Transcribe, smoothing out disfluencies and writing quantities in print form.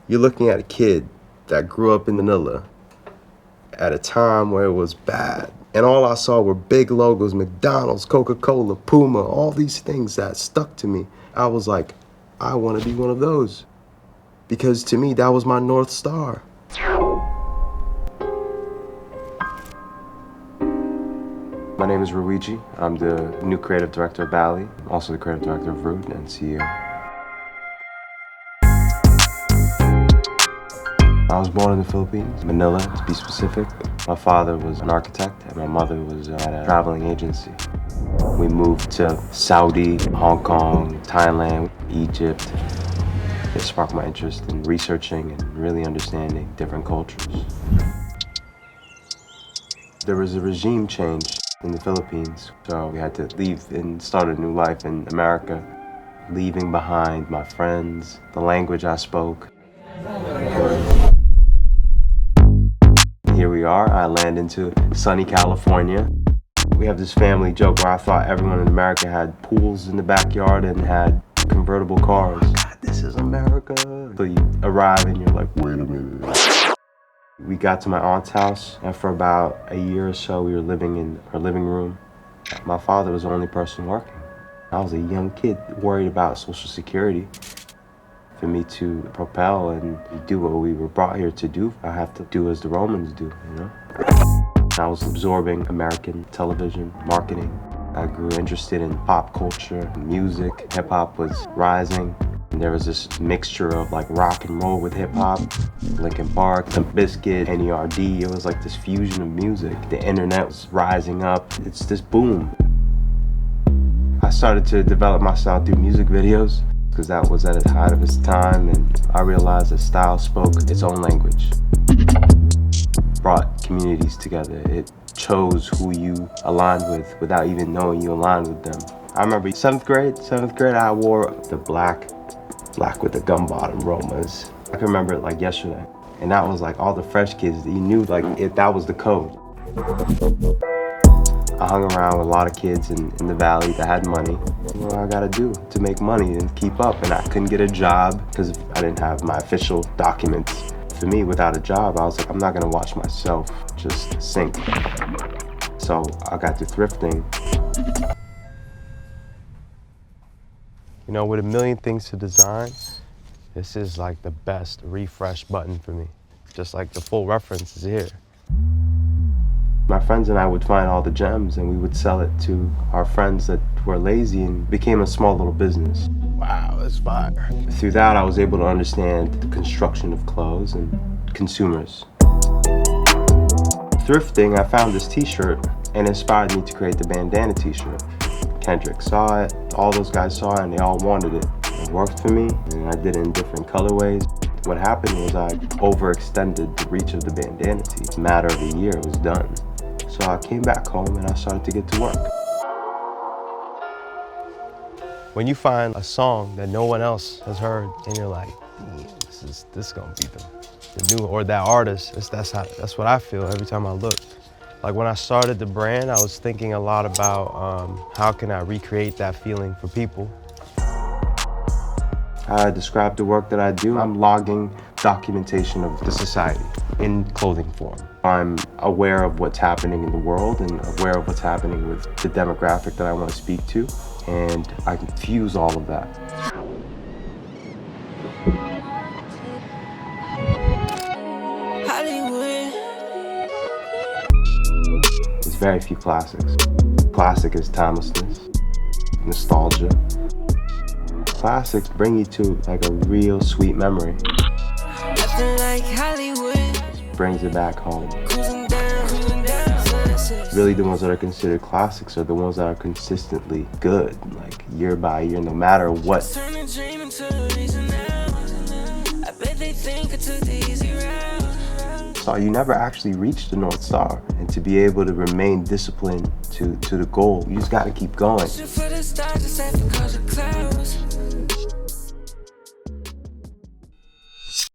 You're looking at a kid that grew up in Manila at a time where it was bad. And all I saw were big logos, McDonald's, Coca-Cola, PUMA, all these things that stuck to me. I was like, I want to be one of those. Because to me, that was my North Star. My name is Rhuigi. I'm the new creative director of Bali, also the creative director of Root and CEO. I was born in the Philippines, Manila to be specific. My father was an architect and my mother was at a traveling agency. We moved to Saudi, Hong Kong, Thailand, Egypt. It sparked my interest in researching and really understanding different cultures. There was a regime change in the Philippines, so we had to leave and start a new life in America, leaving behind my friends, the language I spoke. Here we are, I land into sunny California. We have this family joke where I thought everyone in America had pools in the backyard and had convertible cars. God, this is America. So you arrive and you're like, wait a minute. We got to my aunt's house, and for about a year or so, we were living in her living room. My father was the only person working. I was a young kid worried about Social Security. For me to propel and do what we were brought here to do, I have to do as the Romans do, you know? I was absorbing American television, marketing. I grew interested in pop culture, music. Hip-hop was rising. And there was this mixture of like rock and roll with hip-hop, Linkin Park, Limp Bizkit, NERD. It was like this fusion of music. The internet was rising up. It's this boom. I started to develop my style through music videos because that was at its height of its time, and I realized that style spoke its own language. Brought communities together. It chose who you aligned with without even knowing you aligned with them. I remember seventh grade, I wore the black with the gum bottom Romas. I can remember it like yesterday. And that was like all the fresh kids that you knew, like that was the code. I hung around with a lot of kids in the valley that had money. What I gotta do to make money and keep up? And I couldn't get a job because I didn't have my official documents. For me, without a job, I was like, I'm not gonna watch myself just sink. So I got to thrifting. You know, with a million things to design, this is like the best refresh button for me. Just like the full reference is here. My friends and I would find all the gems and we would sell it to our friends that were lazy, and became a small little business. Wow, that's fire. Through that, I was able to understand the construction of clothes and consumers. Thrifting, I found this t-shirt and inspired me to create the bandana t-shirt. Kendrick saw it, all those guys saw it, and they all wanted it. It worked for me, and I did it in different colorways. What happened was I overextended the reach of the bandana tee. In a matter of a year, it was done. So I came back home and I started to get to work. When you find a song that no one else has heard, and you're like, this is gonna be the new, or that artist, that's what I feel every time I look. Like when I started the brand, I was thinking a lot about how can I recreate that feeling for people. I describe the work that I do. I'm logging documentation of the society in clothing form. I'm aware of what's happening in the world and aware of what's happening with the demographic that I want to speak to, and I can fuse all of that. There's very few classics. Classic is timelessness, nostalgia. Classics bring you to like a real sweet memory. Like Hollywood. Brings it back home. Really, the ones that are considered classics are the ones that are consistently good, like year by year, no matter what. So you never actually reach the North Star, and to be able to remain disciplined to the goal, you just gotta keep going.